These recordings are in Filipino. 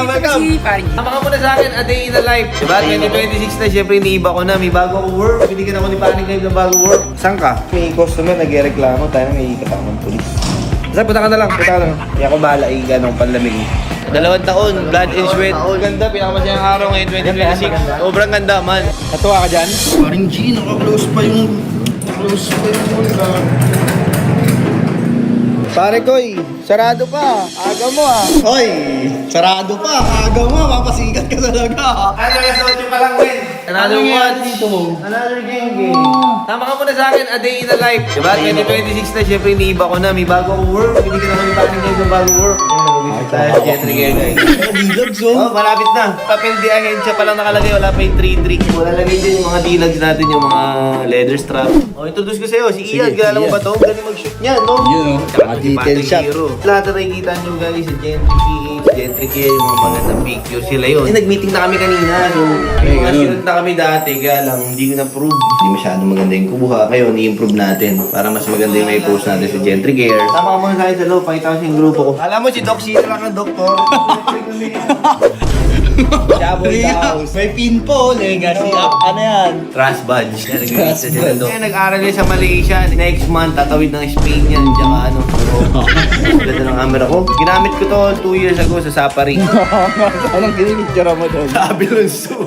welcome. Tama ka muna sa akin, a day in the life. Diba, 2026 na, syempre iniiba ko na. May bago akong work. Binigyan ako ni Paring Live ng bago work. Saan ka? May customer, nag-reklamo. Tayo may katamang polis. Basta, punta ka na lang. Hindi ako bahala, ganong panlamig. 2 taon, blood and sweat. Ganda, pinakamasayang araw ngayon, 2026. Sobrang ganda, man. Natuwa ka dyan? Paring G, naka-close pa yung... Pare Koy, sarado pa. Aga mo ah. Hoy! Sarado pa! Aga mo! Mapasikat ka talaga! Ano yung socho pa lang, men? Another one. Another game. Tama ka muna sa akin, a day in the life. Diba, 2026 na, syempre iniiba ko na. May bago akong work. Binigyan ako ni Paring Live ng bago work. Tayo, Jetri Gengay. Dilogs Oh, malapit na. Papel di ahensya pa lang nakalagay. Wala pa yung 3-3. Wala lagay din yung mga dilags natin, yung mga leather strap. Oh, introduce ko sa'yo. Si Ian, kilala mo ba to? Galing mag-shoot niyan, no? Yun, no? Tsaka si Detail Patrick shot. Hero. Lahat na nakikita nyo guys sa Gentry PH, Gentry Care, yung mga magandang picture sila yun. Nag-meeting na kami kanina. So, yung mga shoot na kami dati, kaya lang, hindi ko na-prove. Hindi masyadong maganda yung kubuha. Ngayon, i-improve natin para mas maganda yung may post natin sa Gentry Care. Tama ka muna sa akin sa loob. Pakita ko sa yung grupo ko. Alam mo, si Doc Sira lang ang doktor. Shaboy House. May pin po, legacy up. Ano yan? Trust badge. Kaya nag-aral yan sa Malaysia. Next month, tatawid ng Spain yan. Tsaka ano. Ganda ng camera ko. Ginamit ko to 2 years ago sa Safari. Anong ginimitsura mo doon? Sa Abilonso.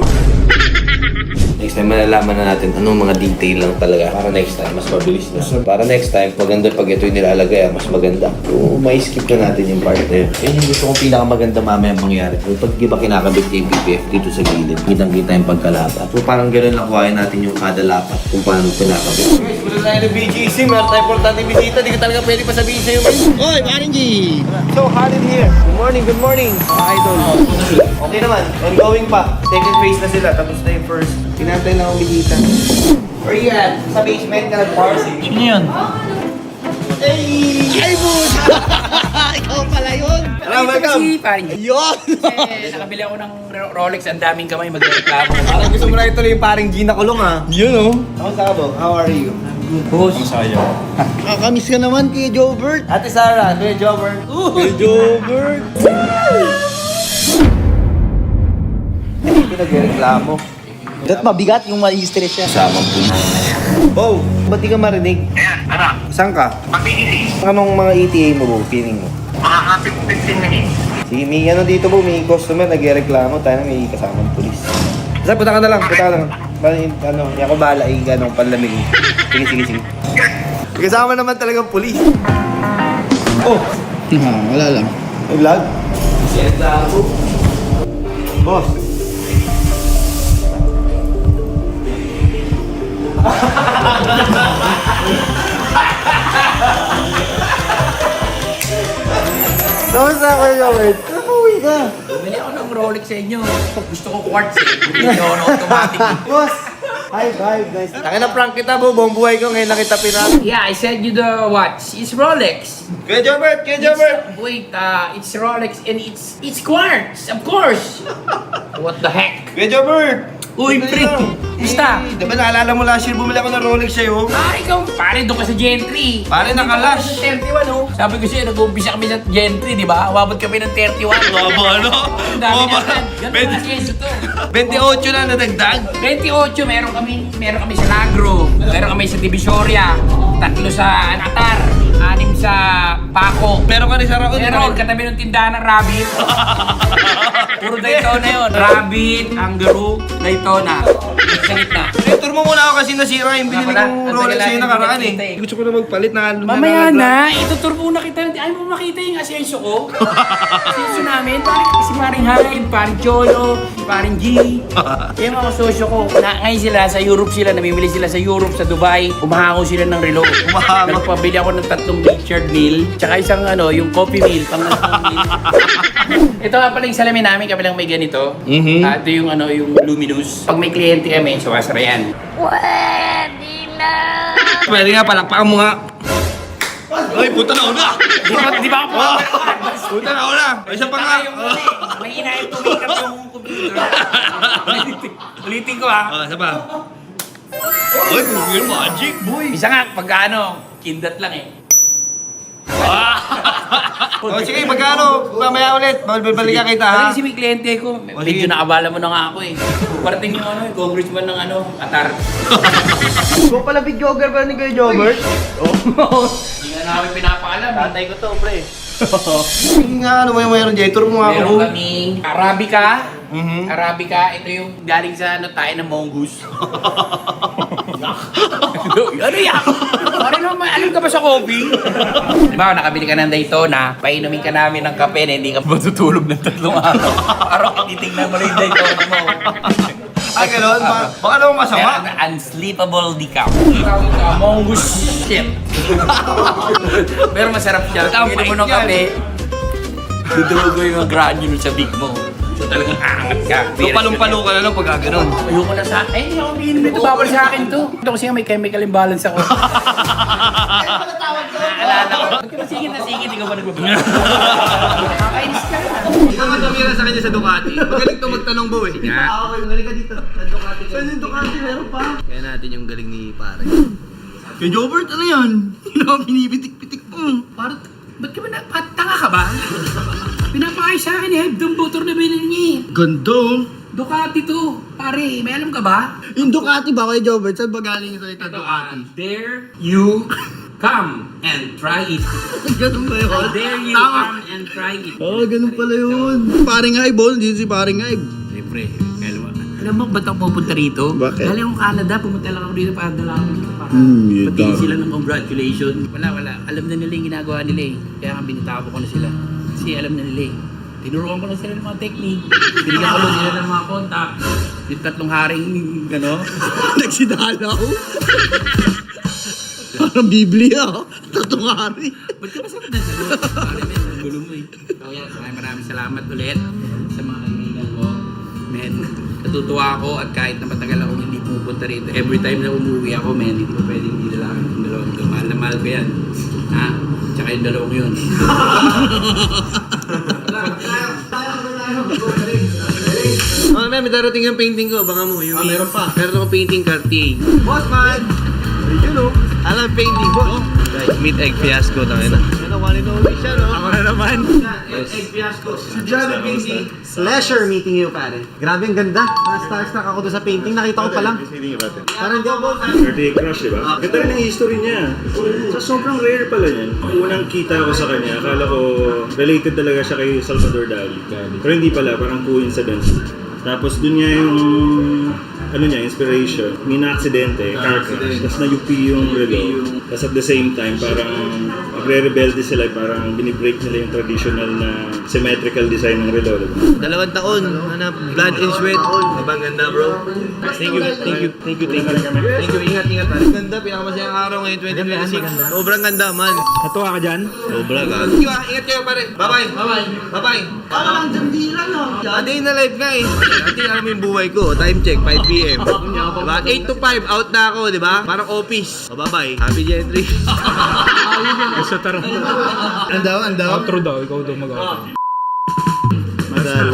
Next time malalaman na natin anong mga detail lang talaga. Para next time, mas mabilis na. Para next time, maganda pag ito yung nilalagay, mas maganda. So, may skip na natin yung part na yun. Yun yung gusto kong pinakamaganda mamaya mangyari. So, pag di ba kinakabit yung PPF dito sa gilid, kitang-kita yung pagkalapa. So, parang gano'n lang kuhain natin yung kada lapat kung paano pinakabit. Guys, mula tayo ng BGC, meron tayo importante bisita. Di ko talaga pwede pa sabihin sa'yo. Hoy, Paring G! So hot in here. Good morning, mga idol. Okay naman, ongoing pa. Second phase na sila, tapos na yung first. Pinantay lang ang bisita. Where you at? Sa basement ka nag-parsing. Ano yun? Ay, boss! Ikaw pala yun! Welcome! Ayun! Nakabili ako ng Rolex, ang daming kamay magreklamo. Parang gusto mo na ituloy yung paring Gina Kulong ah. Yun, oh! Kamusta ka, Bo? How are you? Boss, Nakakamiss ka naman kay Jobert! Ate Sarah, Kuya Jobber. Kay Jobert! Hindi pinag-reklamo. Ba't mabigat yung ma-stress siya? Samang pulis. Bo, ba't di ka marinig? Ano? Saan ka? Pag-iisip. Anong mga ETA mo, Bo? Feeling mo? Mga 15 minutes. Sige, may ano dito, Bo, may customer nag-reklamo. Tayo na may kasamang pulis. Basta, punta ka na lang. Ano, hindi ako bahala, ganong panlamig. Sige. Kasama naman talagang pulis. Oh, Wala lang. may vlog? Yes, ako. Boss. Kamusta ako, Robert? Nakauwi ka. bumili ako ng Rolex sa inyo. Gusto ko quartz eh. Bumili ako ng automatic. Boss! Hi, guys. Tangin na prank kita, Bo. Buong buhay ko ngayon nakita pirat. Yeah, I sent you the watch. It's Rolex. Kuya Jobert! Wait, it's Rolex and it's quartz, of course. What the heck? Kuya Jobert! Uy, pre. Basta. Diba naalala mo last year bumili ako ng Rolex sa'yo? Ah, ikaw, pare, doon ka sa Gentry. Pare, nakalash. 31, oh. Sabi ko sa'yo, nag-umpisa kami sa Gentry, di ba? Umabot kami ng 31. Baba, ano? Ang dami natin. Ganun na siya to. 28 na nadagdag. 28, meron kami sa Lagro, meron kami sa Divisoria, 3 sa Anatar, 6 sa Paco. Pero ka rin sa Raon. Meron, katabi ng tindahan ng Rabbit. Puro Daytona yun. Rabbit, Kangaroo, Daytona. Sa gitna. Tour mo muna ako kasi nasira yung binili Wala, kong ang Rolex tagal sa'yo natin nakaraan eh. nakita eh. Gusto ko na magpalit na Mamaya na, itutur muna kita. Ayaw mo makita yung asenso ko. Asenso namin, si paring Hyde, paring Cholo, paring G. Yung mga sosyo ko, ngayon sila sa Europe sila, namimili sila sa Europe, sa Dubai. Umahango sila ng relo. Umahango. Nagpabili ako ng 3 Richard Mille, tsaka isang yung coffee meal, pang meal. Ito nga pala yung salamin namin, kabilang may ganito. Ito yung yung luminous. Pag may kliyente kami, suwasara yan. Pwede nga, palakpakan mo nga. Ay, puta na una! Di ba ako? Puta na una! Ay, isa pa nga! May inayin tumikap yung computer. Ulitin ko ha. Isa pa. Ay, yung magic, boy! Isa nga, pag kindat lang eh. O sige, magkano? Mamaya ulit. Balikan kita ha. Kasi may kliyente ko. Medyo nakabala mo na nga ako eh. Parating yung ano, yung congressman ng ano, Qatar. Ikaw pala videographer ba ni Kuya Jobert? Hindi nga namin pinapaalam. Tatay ko to, pre. Sige nga, ano mo yung mayroon dyan? Tour mo nga Meron ako. kaming Arabica. Mhm. Arabica, ito yung galing sa ano, tayo ng mongoose. Ano yan? Parang naman, alam ka ba sa coffee? Diba, nakabili ka ng Daytona, painumin ka namin ng kape na hindi ka matutulog ng 3 araw. Parang titignan mo rin yung Daytona mo. Ah, gano'n? Baka naman masama. Meron na unsleepable decaf. Tawag ka, mongoose shit. Pero masarap siya. Pag inom mo ng kape, dudugo yung granule sa big mo. So talagang aangat ka. So palong-palo ka na lang pag gano'n. Ayoko na sa... Ay, hindi ako umiinom ito. Bawal sa akin to. Ito kasi may chemical imbalance ako. Naalala ko. Ba't ka ba sigit na sigit? Ikaw ba nagbabala? Nakakainis ka na. Ikaw magkamira sa kanya sa Ducati. Magaling to magtanong bo eh. Nga. Okay, magaling ka dito. Sa Ducati. Saan yung Ducati? Meron pa. Kaya natin yung galing ni pare. Kaya Jobert, ano yan? Hindi na pinipitik-pitik mo. Parang, ba't ka ba na... Tanga ka ba? Pinapakay sa akin eh. Yung motor na bilhin niya eh. Ganda oh. Ducati to. Pare, may alam ka ba? Yung Ducati ba kay Jobert? Saan ba galing ito ito Ducati? Dare you come and try it. Ganun ba yun? Dare you Tama. come and try it. Oo, ganun pala yun. Paring Hype, oh. Dito si Paring Hype. Siyempre, alam mo, ba't ako pupunta rito? Bakit? Galing akong Canada, pumunta lang ako dito para dala ako dito para yun patiin daw. sila ng congratulations. Wala. Alam na nila yung ginagawa nila eh. Kaya nga binitako ko na sila. Kasi alam na nila eh. Tinuruan ko na sila ng mga technique. Binigyan ko lang sila ng mga contact. Yung 3 haring, ano? Nagsidalaw. Parang Biblia, oh. Tatungari. Ba't ka masakit na sa loob? Pare, men, ang gulo mo eh. Kaya maraming salamat ulit sa mga kaibigan ko. Men, natutuwa ako at kahit na matagal akong hindi pumupunta rito, every time na umuwi ako, men, hindi ko pwedeng hindi lalaki yung dalawang ito. Mahal na mahal ko yan. Ha? Tsaka yung dalawang yun. Oh, may darating yung painting ko. Baka mo. Yung meron pa. Meron akong painting Cartier. Boss man! Yun o. Alam painting, boss. Guys, meet egg fiasco. Tangin na. Ano, one and only siya, no? Ako na naman. Egg fiasco. Si John painting. Pleasure meeting you, pare. Grabe, ang ganda. Starstruck ako doon sa painting. Nakita ko pa lang. Parang di ako. Cartier Crush, di ba? Ganda rin ang history niya. So, sobrang rare pala niyan. Unang kita ko sa kanya, akala ko related talaga siya kay Salvador Dali. Pero hindi pala, parang coincidence. Tapos dun niya yung ano niya, inspiration. May na-aksidente, car crash. Tapos na-UP yung relo. Tapos at the same time, parang nagre-rebelde sila, parang binibreak nila yung traditional na symmetrical design ng relo. Diba? 2 taon. Hanap, blood and sweat. Abang ganda, bro. Thank you. Ingat, pare. Ganda, pinakamasayang araw ngayon, 2026. Sobrang ganda, man. Natuwa ka dyan? Sobra, gag. Ingat kayo, pare. Bye-bye. Parang jambilan, no? Ate, na live nga eh. Ate, alam mo yung buhay ko. Time check, 5 p.m. Diba? 8 to 5, out na ako, diba? Parang office. O, bye-bye. Happy Gentry. Sa tarang. Andaw. Outro daw, ikaw daw mag-outro. Madalo.